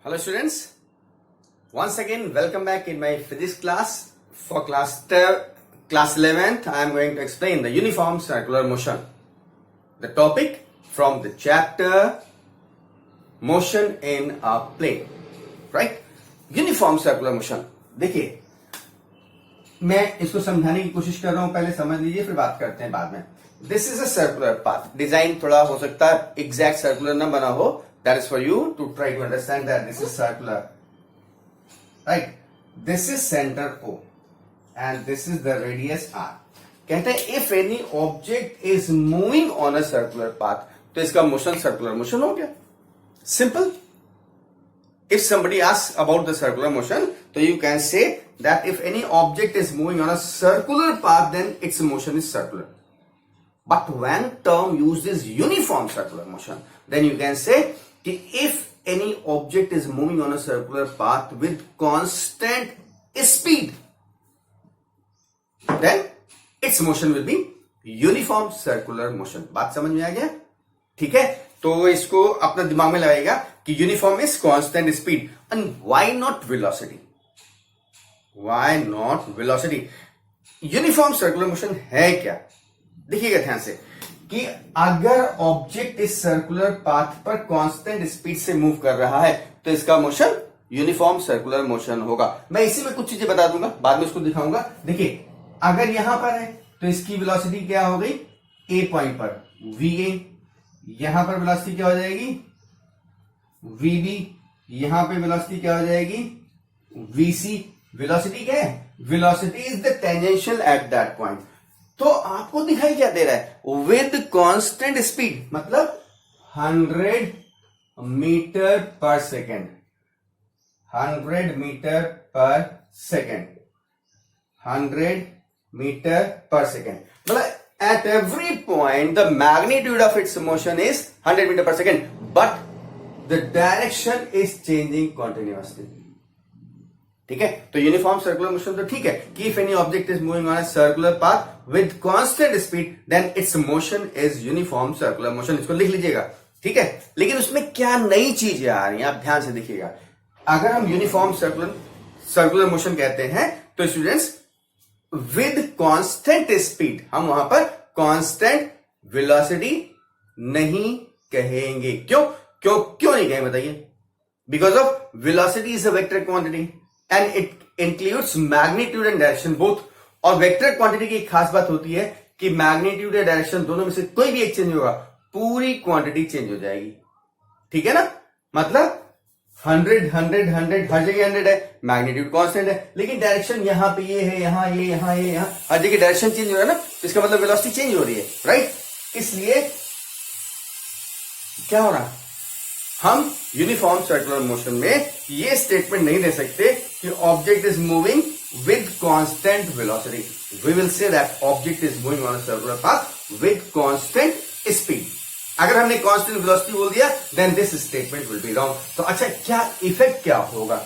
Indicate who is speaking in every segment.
Speaker 1: Hello students, once again welcome back in my physics class. For class 11th I am going to explain the uniform circular motion. The topic from the chapter motion in a plane, right? Uniform circular motion. देखिए मैं इसको समझाने की कोशिश कर रहा हूं, पहले समझ लीजिए फिर बात करते हैं बाद में. This is a circular path. Design थोड़ा हो सकता है एग्जैक्ट सर्कुलर ना बना हो. That is for you to try to understand that this is circular, right? This is center O and this is the radius R. कहते हैं if any object is moving on a circular path, तो इसका motion circular motion हो गया. Simple. If somebody asks about the circular motion, so you can say that if any object is moving on a circular path, then its motion is circular. But when term uses uniform circular motion, then you can say if any object is moving on a circular path with constant speed, then its motion will be uniform circular motion. बात समझ में आ गया? ठीक है, तो इसको अपना दिमाग में लगाएगा कि uniform is constant speed. And why not velocity? Why not velocity? Uniform circular motion है क्या? देखिएगा ध्यान से कि अगर ऑब्जेक्ट इस सर्कुलर पाथ पर कांस्टेंट स्पीड से मूव कर रहा है तो इसका मोशन यूनिफॉर्म सर्कुलर मोशन होगा. मैं इसी में कुछ चीजें बता दूंगा, बाद में उसको दिखाऊंगा. देखिए अगर यहां पर है तो इसकी वेलोसिटी क्या हो गई? ए पॉइंट पर वीए. यहां पर वेलोसिटी क्या हो जाएगी? वीबी. यहां पे वेलोसिटी क्या हो जाएगी? वीसी. वेलोसिटी क्या है? Velocity is the tangential at that point. तो आपको दिखाई क्या दे रहा है? विद कांस्टेंट स्पीड, मतलब 100 मीटर पर सेकेंड. 100 मीटर पर सेकेंड. 100 मीटर पर सेकेंड. मतलब at every point the magnitude of its motion is 100 meter per second, but the direction is changing continuously. ठीक है, तो यूनिफॉर्म सर्कुलर मोशन तो ठीक है कि if any object is moving on a circular path with constant speed then its motion is uniform circular motion. इसको लिख लीजिएगा, ठीक है. लेकिन उसमें क्या नई चीजें आ रही हैं आप ध्यान से देखिएगा. अगर हम यूनिफॉर्म सर्कुलर मोशन कहते हैं तो स्टूडेंट्स विद कांस्टेंट स्पीड, हम वहां पर कांस्टेंट वेलोसिटी नहीं कहेंगे. क्यों नहीं कहेंगे बताइए? Because of velocity is a vector quantity and it includes magnitude and direction both. और वेक्टर क्वांटिटी की एक खास बात होती है कि मैग्नीट्यूड या डायरेक्शन दोनों में से कोई भी एक चेंज होगा, पूरी क्वांटिटी चेंज हो जाएगी. ठीक है ना? मतलब 100 हर जगह 100 है, मैग्नीट्यूड कांस्टेंट है, लेकिन डायरेक्शन यहां पे ये है, यहां ये, यहां ये, यहां हर जगह डायरेक्शन चेंज हो रहा है ना, तो इसका मतलब वेलोसिटी चेंज हो रही है, राइट? इसलिए क्या हो रहा है? हम यूनिफॉर्म सर्कुलर मोशन में ये स्टेटमेंट नहीं दे सकते कि object is moving with constant velocity. We will say that object is moving on a circular path with constant speed. अगर हमने कांस्टेंट वेलोसिटी बोल दिया then this statement will be wrong. तो अच्छा, क्या इफेक्ट क्या होगा?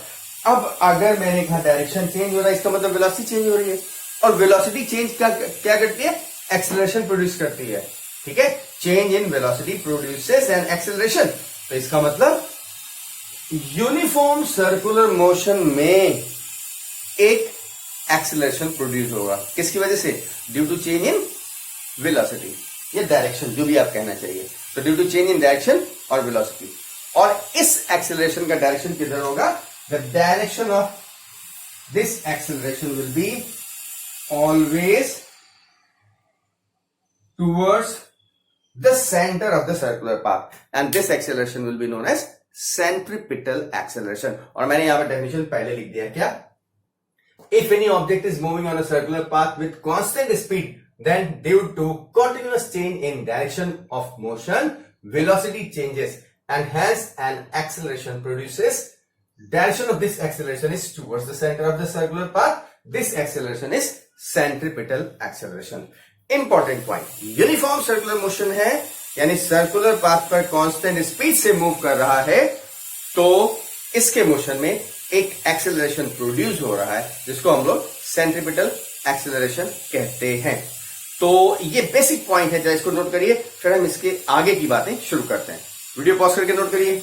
Speaker 1: अब अगर मैंने कहा डायरेक्शन चेंज हो रहा है, इसका मतलब वेलोसिटी चेंज हो रही है. और वेलोसिटी चेंज क्या करती है? एक्सेलरेशन प्रोड्यूस करती है. ठीक है, change in velocity produces an acceleration. तो इसका मतलब यूनिफॉर्म सर्कुलर मोशन में एक एक्सेलरेशन प्रोड्यूस होगा. किसकी वजह से? Due to change in velocity या डायरेक्शन, जो भी आप कहना चाहिए. तो due to change in direction और वेलोसिटी. और इस एक्सेलरेशन का डायरेक्शन किधर होगा? The direction of this acceleration will be always towards the center of the circular path, and this acceleration will be known as centripetal acceleration. और मैंने यहां पर डेफिनेशन पहले लिख दिया. क्या? If any object is moving on a circular path with constant speed, then due to continuous change in direction of motion, velocity changes and hence an acceleration produces. Direction of this acceleration is towards the center of the circular path. This acceleration is centripetal acceleration. Important point, uniform circular motion है यानी circular path पर constant speed से move कर रहा है, तो इसके motion में एक एक्सेलरेशन प्रोड्यूस हो रहा है जिसको हम लोग सेंट्रिपिटल एक्सेलरेशन कहते हैं. तो ये बेसिक पॉइंट है, जरा इसको नोट करिए, फिर हम इसके आगे की बातें शुरू करते हैं. वीडियो पॉज करके नोट करिए.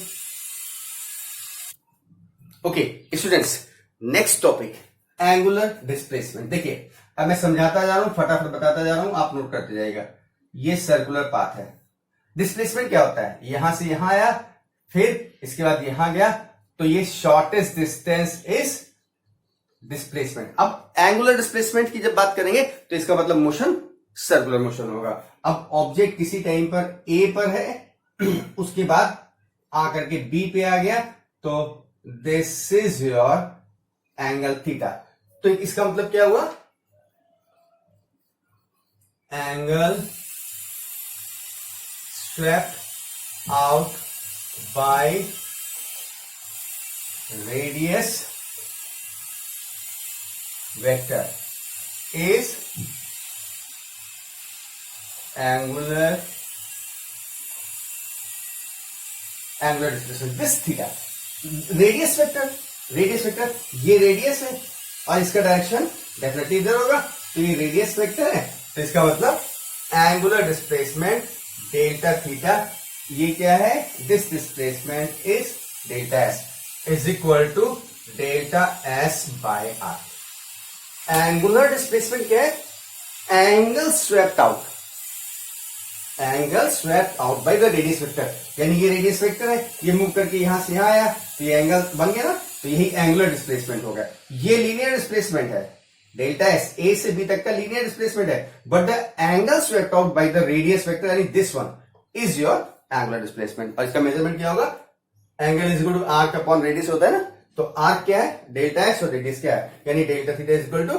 Speaker 1: Okay students, next topic angular displacement. देखिए अब मैं समझाता जा रहा हूं, फटाफट बताता जा रहा हूं, आप नोट करते जाइएगा। ये सर्कुलर पाथ है। डिस्प्लेसमेंट क्या होता है? यहां से यहां आया, फिर इसके बाद यहां गया, तो ये शॉर्टेस्ट डिस्टेंस इज डिस्प्लेसमेंट। अब एंगुलर डिस्प्लेसमेंट की जब बात करेंगे तो इसका मतलब मोशन सर्कुलर मोशन होगा। अब ऑब्जेक्ट किसी टाइम पर ए पर है, उसके बाद आकर के बी पे आ गया, तो this is your angle theta. तो इसका मतलब क्या हुआ? Angle swept out by radius vector is angular displacement this theta. Radius vector ये रेडियस है और इसका डायरेक्शन डेफिनेटली इधर होगा, तो ये रेडियस वेक्टर है, तो इसका मतलब एंगुलर डिस्प्लेसमेंट डेल्टा थीटा, ये क्या है? This displacement is delta S is equal to delta S by R. Angular displacement क्या है? Angle swept out by the radius vector. यानी ये रेडियस वेक्टर है, ये मूव करके यहां से यहां आया, तो ये एंगल बन गया ना, तो यही एंगुलर डिस्प्लेसमेंट हो गया। ये लीनियर डिस्प्लेसमेंट है, डेल्टा एस ए से बी तक का लीनियर डिस्प्लेसमेंट है, but the angle swept out by the radius vector यानी this one is your angular displacement. और इसका मेजरमेंट क्या होगा? Angle is equal to arc upon radius होता है ना, तो आर्क क्या है? डेल्टा एस, और रेडियस क्या है? यानी delta theta is equal to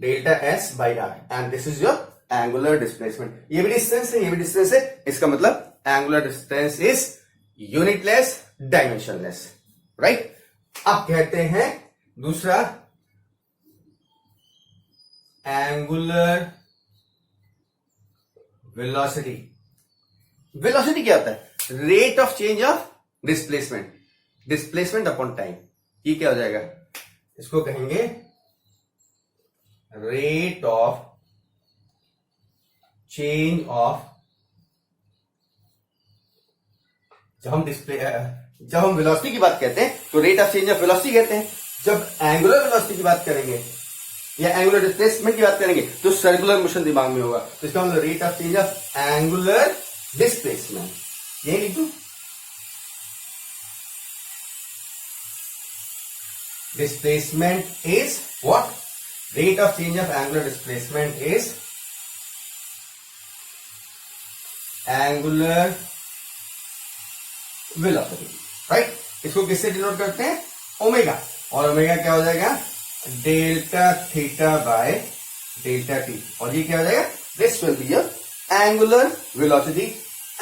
Speaker 1: delta S by R, and this is your angular displacement. ये भी डिस्टेंस है, ये भी डिस्टेंस है, इसका मतलब angular distance is unitless, dimensionless, right. अब कहते हैं दूसरा एंगुलर वेलोसिटी। वेलोसिटी क्या होता है? Rate of change of displacement upon time. ये क्या हो जाएगा? इसको कहेंगे रेट ऑफ चेंज ऑफ, जब हम वेलोसिटी की बात कहते हैं तो rate of change of velocity कहते हैं। जब एंगुलर वेलोसिटी की बात करेंगे या एंगुलर डिस्प्लेसमेंट की बात करेंगे तो सर्कुलर मोशन दिमाग में होगा, तो इसका मतलब rate of change of angular displacement. यही लिख दू, displacement is what? Rate of change of angular displacement is angular velocity, right. इसको किससे डिनोट करते हैं? ओमेगा, और ओमेगा क्या हो जाएगा? Delta theta by delta T, और ये क्या हो जाएगा? This will be your angular velocity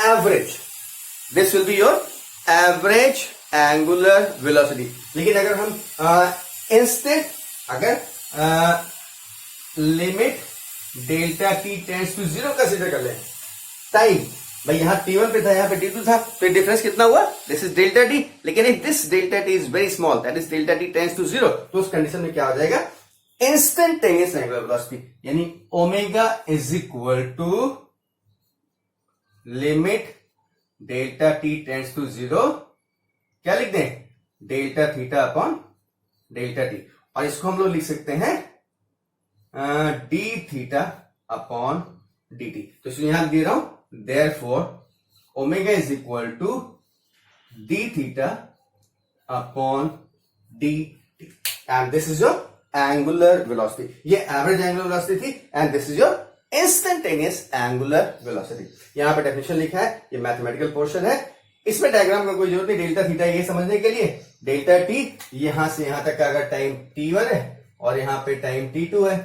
Speaker 1: average. This will be your average angular velocity. लेकिन अगर हम इंस्टेंट अगर limit delta T tends to 0 consider कर लें, टाइम भाई यहां t1 पे था, यहां पे t2 था, तो डिफरेंस कितना हुआ? This is delta T. लेकिन if this delta T is very small, that is delta T tends to 0, तो उस कंडीशन में क्या हो जाएगा? इंस्टेंटेनियस एंगुलर वेलोसिटी, यानी omega is equal to limit delta T tends to 0, क्या लिख दें? Delta theta upon delta T, और इसको हम लोग लिख सकते हैं D theta upon D T. तो इसलिए यहां दे रहा हूं therefore omega is equal to d theta upon dt, and this is your angular velocity. ये average angular velocity थी, and this is your instantaneous angular velocity. यहां पे डेफिनेशन लिखा है, ये मैथमेटिकल पोर्शन है, इसमें डायग्राम का कोई जरूरत नहीं। डेल्टा थीटा ये समझने के लिए, डेल्टा टी यहां से यहां तक का अगर टाइम t1 है और यहां पे टाइम t2 है,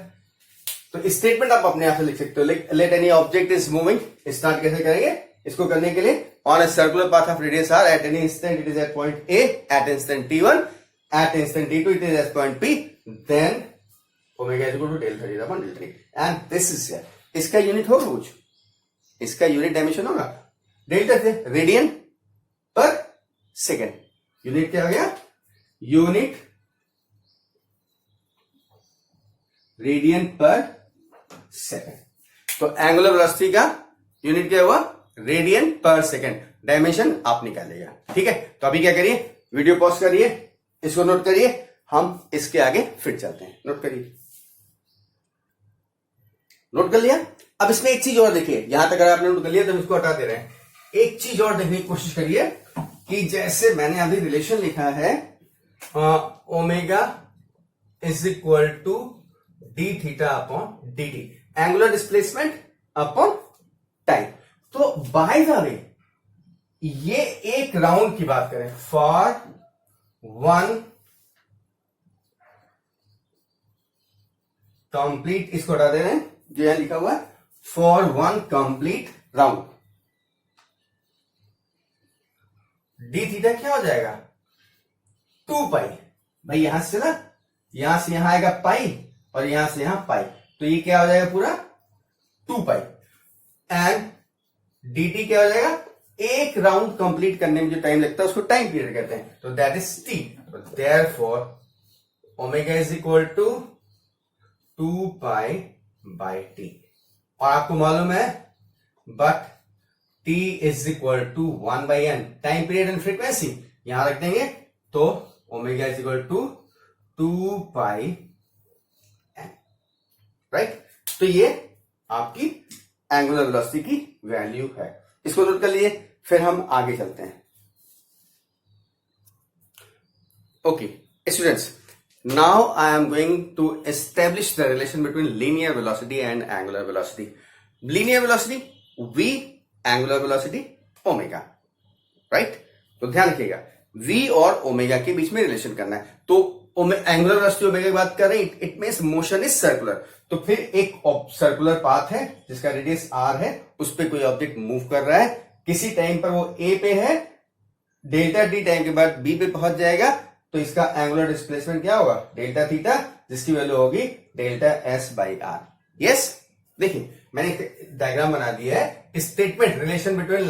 Speaker 1: तो स्टेटमेंट आप अपने आप से लिख सकते हो। Let any object is moving, start कैसे करेंगे इसको करने के लिए? On a circular path of radius r at any instant it is at point a, at instant t1, at instant t2 it is at point p, then omega is equal to delta theta upon delta T, and this is here. इसका unit होगा कुछ, इसका unit dimension होगा delta theta, radian per second. Unit क्या आ गया? Unit radian per second. तो angular velocity का unit क्या हुआ? Radian per second. डायमेंशन आप निकालेगा, ठीक है। तो अभी क्या करिए, वीडियो पॉज करिए, इसको नोट करिए, हम इसके आगे फिर चलते हैं। नोट करिए, नोट कर लिया। अब इसमें एक चीज और देखिए, यहां तक अगर आपने नोट कर लिया तो हम इसको हटा दे रहे हैं। एक चीज और देखने की कोशिश करिए कि जैसे मैंने अभी रिलेशन लिखा है omega is equal to D theta upon D T, angular displacement upon time. तो बाय द वे ये एक राउंड की बात करें, फॉर वन कंप्लीट, इसको हटा दे रहे हैं जो यहां लिखा हुआ है, for one complete round, D theta क्या हो जाएगा 2 पाई। भाई यहां से यहां आएगा पाई और यहां से यहां पाई, तो ये क्या हो जाएगा पूरा 2 पाई। एंड dt क्या हो जाएगा, एक राउंड कंप्लीट करने में जो टाइम लगता है उसको टाइम पीरियड कहते हैं, तो that is t। Therefore omega is equal to 2 pi by T. और आपको मालूम है but t is equal to 1 by n, time period and frequency यहां रख देंगे, तो omega is equal to 2 pi n, right. तो ये आपकी एंगुलर वेलोसिटी की वैल्यू है, इसको नोट कर लिए। फिर हम आगे चलते हैं। Okay students, now I am going to establish the relation between linear velocity and angular velocity. Linear velocity v, angular velocity omega, right? तो ध्यान रखिएगा v और ओमेगा के बीच में रिलेशन करना है। तो एंगुलर वेलोसिटी ओमेगा की बात कर रहे हैं, it means motion is circular. तो फिर एक सर्कुलर पाथ है जिसका रेडियस r है, उस पर कोई ऑब्जेक्ट मूव कर रहा है, किसी टाइम पर वो a पे है, डेल्टा टी टाइम के बाद b पे पहुंच जाएगा, तो इसका एंगुलर डिस्प्लेसमेंट क्या होगा डेल्टा थीटा, जिसकी वैल्यू होगी delta S by R. Yes, देखिए मैंने एक डायग्राम बना दिया है, statement relation between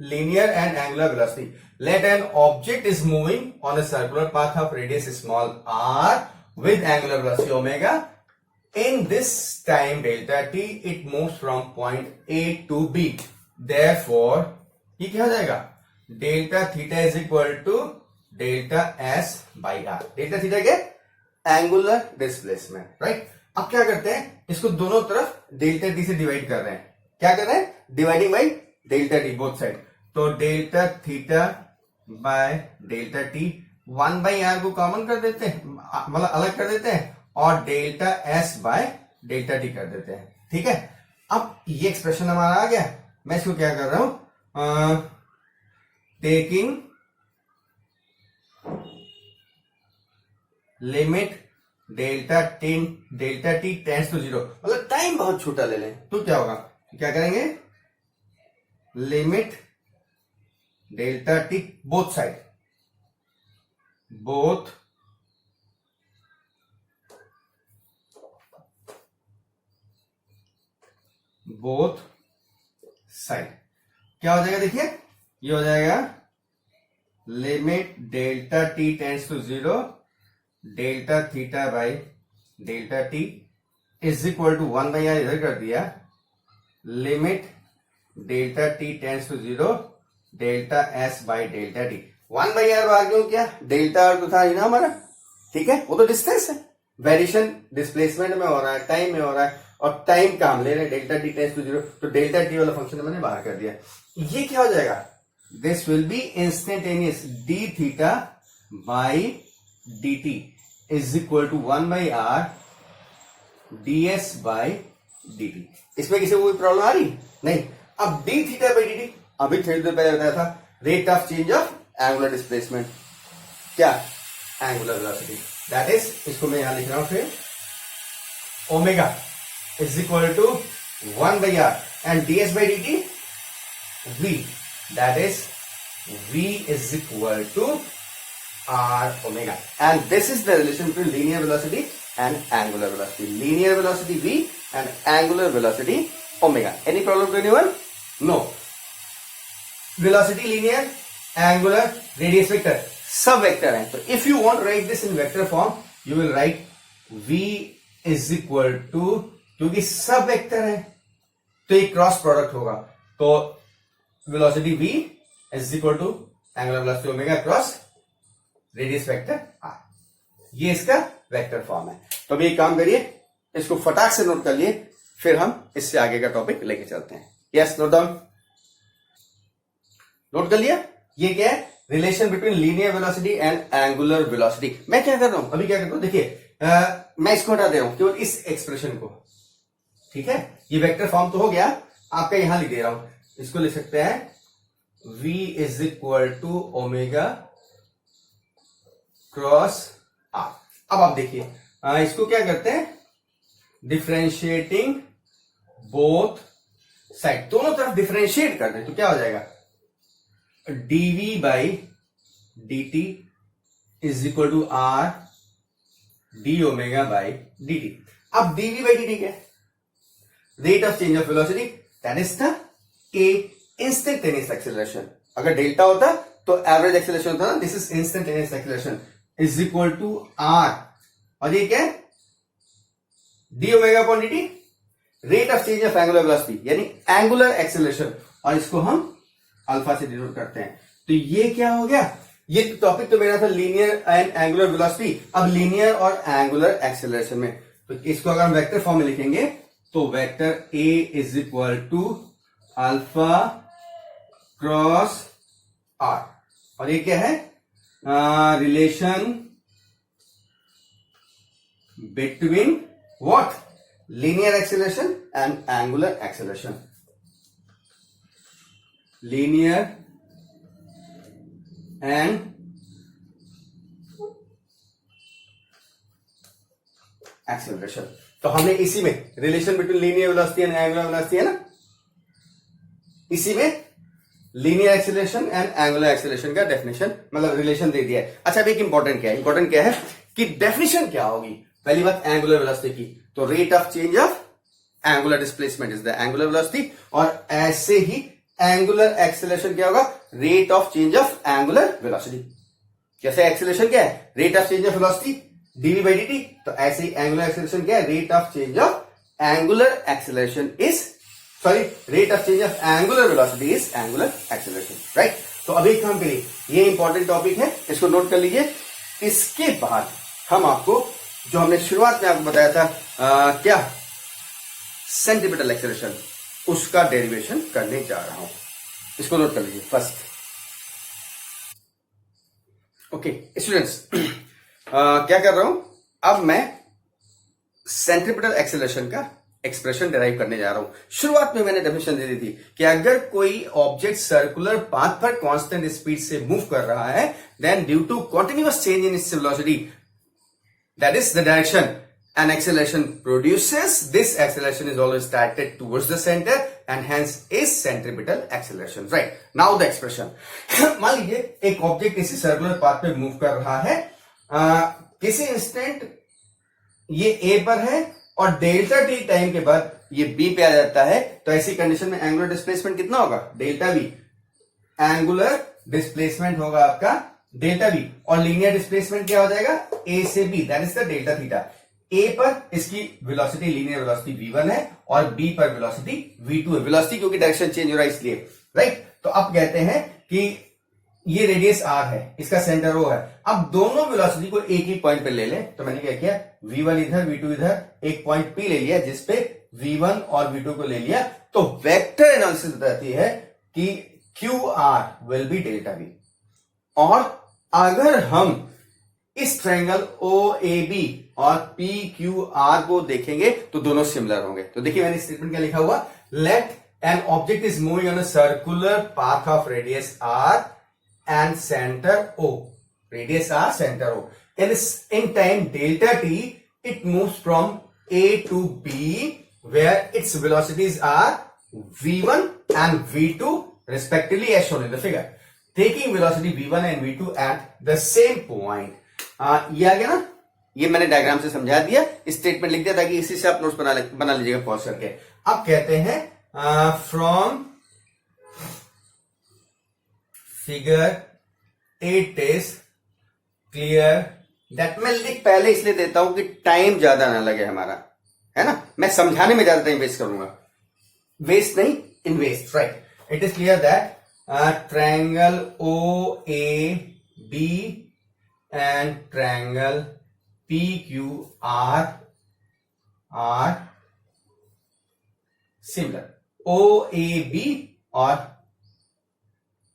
Speaker 1: linear and angular velocity. Let an object is moving on a circular path of radius small r with angular velocity omega, in this time delta T it moves from point a to b। Therefore ये क्या हो जाएगा, delta theta is equal to delta S by are. Delta theta के angular displacement, right. अब क्या करते हैं, इसको दोनों तरफ डेल्टा टी से डिवाइड कर रहे हैं। क्या कर रहे हैं, dividing by delta T both side. तो delta theta by delta T 1 by R को कॉमन कर देते हैं, मतलब अलग कर देते हैं, और delta S by delta T कर देते हैं। ठीक है, अब ये एक्सप्रेशन हमारा आ गया। मैं इसको क्या कर रहा हूं, taking limit delta T tends to 0, मतलब टाइम बहुत छोटा ले लें, तो क्या होगा, क्या करेंगे, limit delta T both side, both side क्या हो जाएगा, देखिए ये हो जाएगा limit delta T tends to 0, delta theta by delta T is equal to 1 by R इधर कर दिया, limit delta T tends to 0, delta S by delta T. 1 by R बाहर क्यों किया, डेल्टा आर तो था ही ना हमारा, ठीक है, वो तो डिस्टेंस है, वेरिएशन डिस्प्लेसमेंट में हो रहा है, टाइम में हो रहा है, और टाइम का हम ले रहे हैं डेल्टा टी टेंड्स टू 0, तो डेल्टा टी वाला फंक्शन मैंने बाहर कर दिया। ये क्या हो जाएगा, this will be instantaneous D theta by D T is equal to 1 by R D S by D T. इसमें किसी को कोई प्रॉब्लम आ रही नहीं। अब D theta by D T अभी थोड़ी देर पहले बताया था, rate of change of angular displacement, क्या एंगुलर वेलोसिटी, दैट इज, इसको मैं यहां लिख रहा हूं फिर, omega is equal to 1 by R and D S by D T v, that is v is equal to r omega, and this is the relation between linear velocity and angular velocity. Linear velocity v and angular velocity omega. Any problem to anyone? No. Velocity linear, angular, radius vector, सब vector है। तो if you want to write this in vector form, you will write v is equal to, क्योंकि सब vector है तो ये cross product होगा, तो velocity v is equal to angular velocity omega cross radius vector R. ये इसका vector form है। तो अभी एक काम करिए, इसको फटाक से नोट कर लिए, फिर हम इससे आगे का टॉपिक लेके चलते हैं। Yes, note down. नोट कर लिया? ये क्या है? Relation between linear velocity and angular velocity. मैं क्या कर रहा हूं अभी, क्या कर रहा हूं, देखिए मैं इसको हटा दे रहा हूं, केवल इस एक्सप्रेशन को। ठीक है, ये वेक्टर फॉर्म तो हो गया, आपका यहां लिख दे रहा हूं। इसको लिख सकते हैं v is equal to omega cross R. अब आप देखिए इसको क्या करते हैं, डिफरेंशिएटिंग बोथ साइड, दोनों तरफ डिफरेंशिएट कर दें तो क्या हो जाएगा, dv by dt is equal to R d omega by dt। अब dv बाई dt क्या है, rate of change of velocity, that is the a instantaneous acceleration. अगर डेल्टा होता तो एवरेज एक्सेलरेशन होता ना, this is instantaneous acceleration is equal to R, और ये क्या है, d omega upon dt, rate of change of angular velocity यानी एंगुलर एक्सेलरेशन, और इसको हम अल्फा से डिनोट करते हैं। तो ये क्या हो गया, ये टॉपिक तो मेरा था लीनियर एंड एंगुलर वेलोसिटी, अब लीनियर और एंगुलर एक्सेलरेशन में। तो इसको अगर हम वेक्टर फॉर्म में लिखेंगे तो vector a is equal to alpha cross R, और ये क्या है, relation between what, linear acceleration and angular acceleration. Linear and acceleration, तो हमने इसी में relation between linear velocity and angular velocity है ना, इसी में linear acceleration and angular acceleration का डेफिनेशन मतलब रिलेशन दे दिया है। अच्छा, अब एक इंपॉर्टेंट क्या है, इंपॉर्टेंट क्या है कि डेफिनेशन क्या होगी। पहली बात एंगुलर वेलोसिटी की, तो rate of change of angular displacement is the angular velocity, और ऐसे ही एंगुलर एक्सेलरेशन क्या होगा, rate of change of angular velocity. जैसे एक्सेलरेशन क्या है, rate of change of velocity d v by dt, तो ऐसे ही एंगुलर एक्सेलरेशन क्या है, rate of change of angular acceleration is rate of change of angular velocity is angular acceleration, right. तो अभी काम करिए, ये इंपॉर्टेंट टॉपिक है, इसको नोट कर लीजिए। इसके बाद हम आपको जो हमने शुरुआत में आपको बताया था क्या, सेंट्रीपिटल एक्सेलरेशन, उसका डेरिवेशन करने जा रहा हूं, इसको नोट कर लीजिए फर्स्ट। ओके स्टूडेंट्स, क्या कर रहा हूं, अब मैं सेंट्रीपिटल एक्सेलरेशन का एक्सप्रेशन डिराइव करने जा रहा हूं। शुरुआत में मैंने डेफिनेशन दे दी थी कि अगर कोई ऑब्जेक्ट सर्कुलर पाथ पर कांस्टेंट स्पीड से मूव कर रहा है, then due to continuous change in its velocity, that is the direction an acceleration produces, this acceleration is always directed towards the center and hence is centripetal acceleration, right? Now the expression, मान लीजिए एक object इसी circular path पे move कर रहा है, किसी instant ये A पर है और डेल्टा टी टाइम के बाद ये B पे आ जाता है, तो ऐसी कंडीशन में एंगुलर डिस्प्लेसमेंट कितना होगा, डेल्टा V। एंगुलर डिस्प्लेसमेंट होगा आपका डेल्टा V, और लीनियर डिस्प्लेसमेंट क्या हो जाएगा, A से B, that is the delta theta. A पर इसकी वेलोसिटी, लीनियर वेलोसिटी v1 है, और B पर वेलोसिटी v2 है, वेलोसिटी क्योंकि डायरेक्शन चेंज हो रहा है इसलिए, राइट। तो अब कहते हैं कि ये रेडियस r है, इसका सेंटर O है। अब दोनों वेलोसिटी को एक ही पॉइंट पे ले ले, तो मैंने क्या किया, v1 इधर v2 इधर, एक पॉइंट P ले लिया जिसपे v1 और v2 को ले लिया, तो वेक्टर एनालिसिस बताती है कि qr will be delta v। और अगर हम इस ट्रायंगल OAB और PQR को देखेंगे तो दोनों सिमिलर होंगे। तो देखिए मैंने स्टेटमेंट क्या लिखा हुआ, let an object is moving on a circular path of radius r and center O, radius r, center O, in time delta t it moves from A to B where its velocities are v1 and v2 respectively as shown in the figure, taking velocity v1 and v2 at the same point। ये आ गया ना, ये मैंने diagram से समझा दिया, statement लिख दिया ताकि इसी से आप नोट्स बना लीजिएगा पॉज करके। अब कहते हैं from figure it is clear that, मैं लिख पहले इसलिए देता हूं कि टाइम ज्यादा ना लगे हमारा, है ना, मैं समझाने में ज्यादा टाइम वेस्ट करूंगा, वेस्ट नहीं invest, right. It is clear that triangle OAB and triangle PQR are similar. OAB और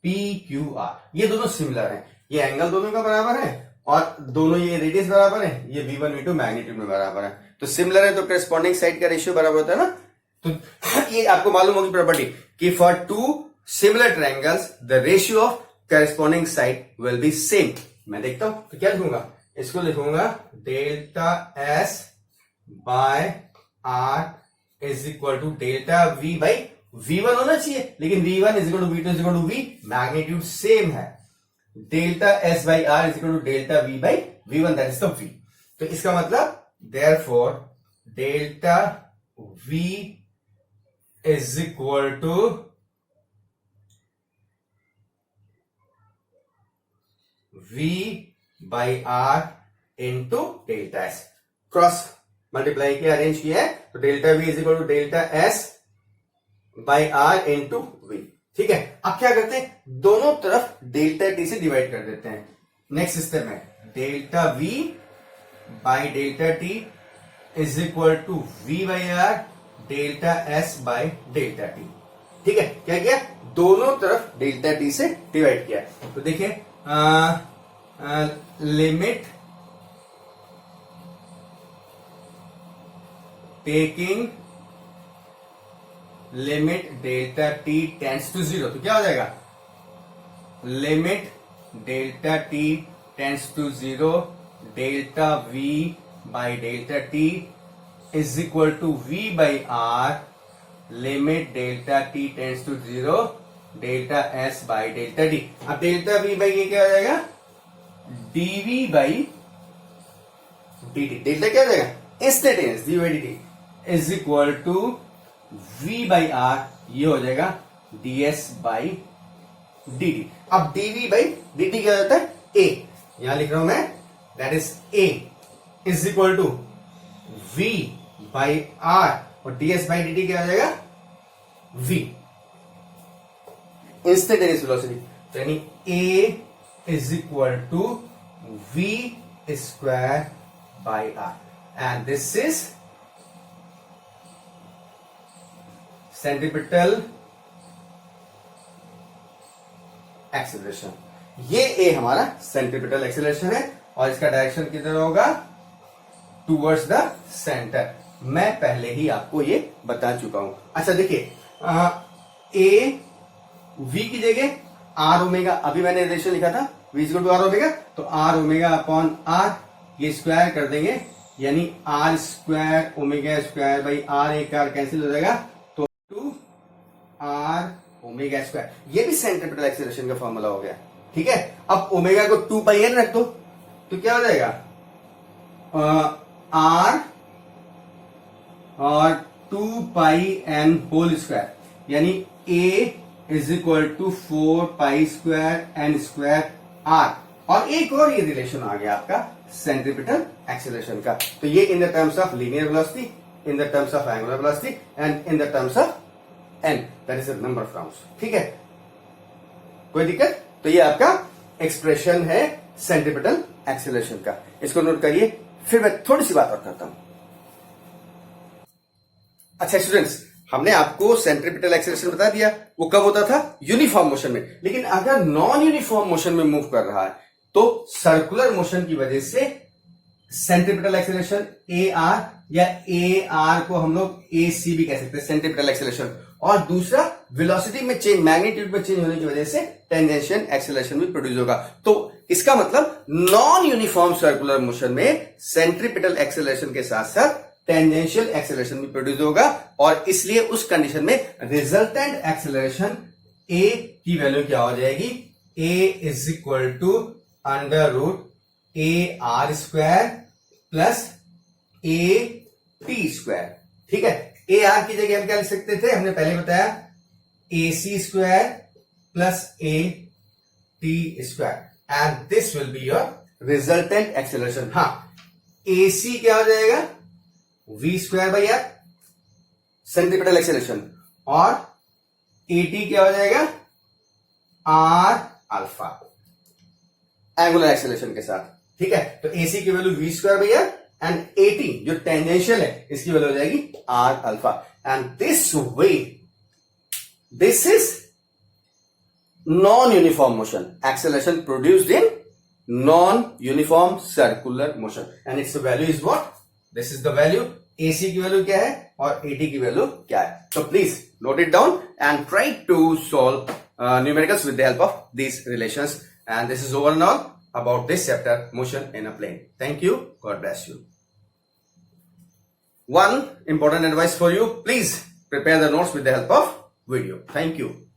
Speaker 1: PQR ये दोनों सिमिलर हैं, ये एंगल दोनों का बराबर है और दोनों ये रेडियस बराबर है, ये V1 V2 मैग्नीट्यूड में बराबर है, तो सिमिलर है तो करेस्पॉन्डिंग साइड का रेशियो बराबर होता है ना। तो ये आपको मालूम होगी प्रॉपर्टी कि for two similar triangles the ratio of corresponding side will be same. मैं देखता हूं तो क्या लिखूंगा, इसको लिखूंगा delta S by R is equal to delta V by V1 होना चाहिए, लेकिन V1 is equal to V2 is equal to V, magnitude same है। Delta S by R is equal to delta V by V1 that is the V। तो इसका मतलब therefore delta V is equal to V by R into delta S, cross multiply किया, arrange किया है, तो delta V is equal to delta S by R into V। ठीक है, अब क्या करते हैं, दोनों तरफ डेल्टा T से डिवाइड कर देते हैं। नेक्स्ट सिस्टम है delta V by delta T is equal to V by R delta S by delta T। ठीक है, क्या किया, दोनों तरफ डेल्टा T से डिवाइड किया। तो देखिए limit taking limit delta T tends to 0, तो क्या हो जाएगा, limit delta T tends to 0 delta V by delta T is equal to V by R limit delta T tends to 0 delta S by delta D। अब delta V by ये क्या हो जाएगा, dV by dt। Delta क्या हो जाएगा, instantaneous dV by dt is equal to V by R, ये हो जाएगा ds बाई dt। अब dV बाई dt क्या होता है, A, यहां लिख रहा हूं मैं, that is A is equal to V by R और ds बाई dt क्या हो जाएगा, V, इंस्टेंटेनियस वेलोसिटी, यानी A is equal to V square by R and this is centripetal acceleration. ये A हमारा सेंट्रीपिटल एक्सेलरेशन है और इसका डायरेक्शन किधर होगा, टूवर्ड्स द सेंटर। मैं पहले ही आपको ये बता चुका हूं। अच्छा देखिए, A V की जगह R ओमेगा, अभी मैंने रिलेशन लिखा था V equal to R omega, तो R ओमेगा अपॉन R ये स्क्वायर कर देंगे, यानी R square omega square by R, एक R कैंसिल हो जाएगा, तो टू R ओमेगा स्क्वायर। ये भी सेंट्रीपिटल एक्सेलरेशन का फॉर्मूला हो गया। ठीक है, अब ओमेगा को 2 पाई n रख दो, तो क्या हो जाएगा, R और 2 पाई n होल स्क्वायर, यानी A is equal to 4 pi square n square R। और एक और ये रिलेशन आ गया आपका सेंट्रीपिटल एक्सेलरेशन का, तो ये in the terms of linear velocity, in the terms of angular velocity and in the terms of n, that is the number of rounds. ठीक है, कोई दिक्कत, तो ये आपका एक्सप्रेशन है सेंट्रीपिटल एक्सेलरेशन का, इसको नोट करिए। फिर मैं थोड़ी सी बात और करता हूं। अच्छा स्टूडेंट्स, हमने आपको सेंट्रीपिटल एक्सेलरेशन बता दिया, वो कब होता था, यूनिफॉर्म मोशन में। लेकिन अगर नॉन यूनिफॉर्म मोशन में मूव कर रहा है तो सर्कुलर मोशन की वजह से सेंट्रीपिटल एक्सेलरेशन AR, या AR को हम लोग AC भी कह सकते हैं, सेंट्रीपिटल एक्सेलरेशन। और दूसरा वेलोसिटी में चेंज, मैग्नीट्यूड में चेंज होने की वजह से टेंजेंशियल एक्सेलरेशन भी प्रोड्यूस होगा। तो इसका मतलब नॉन यूनिफॉर्म सर्कुलर मोशन में सेंट्रीपिटल एक्सेलरेशन के साथ साथ टेंजेंशियल एक्सेलरेशन भी प्रोड्यूस होगा, और इसलिए उस कंडीशन में रिजल्टेंट एक्सेलरेशन A की वैल्यू क्या हो जाएगी, A is equal to under root AR square plus AT square. ठीक है, AR की जगह हम क्या लिख सकते थे, हमने पहले बताया AC square plus AT square and this will be your resultant acceleration. हाँ, AC क्या हो जाएगा, V square by R centripetal acceleration, और AT क्या हो जाएगा, R अल्फा एंगुलर एक्सेलरेशन के साथ। ठीक है, तो AC की वैल्यू v स्क्वायर भैया, एंड AT जो टेंजेंशियल है इसकी वैल्यू हो जाएगी R alpha, and this way this is non-uniform motion, acceleration produced in non-uniform circular motion, and its value is what? This is the value. AC की value क्या है और AT की वैल्यू क्या है? So please note it down and try to solve numericals with the help of these relations. And this is over and all about this chapter, motion in a plane. Thank you. God bless you. One important advice for you: please prepare the notes with the help of video. Thank you.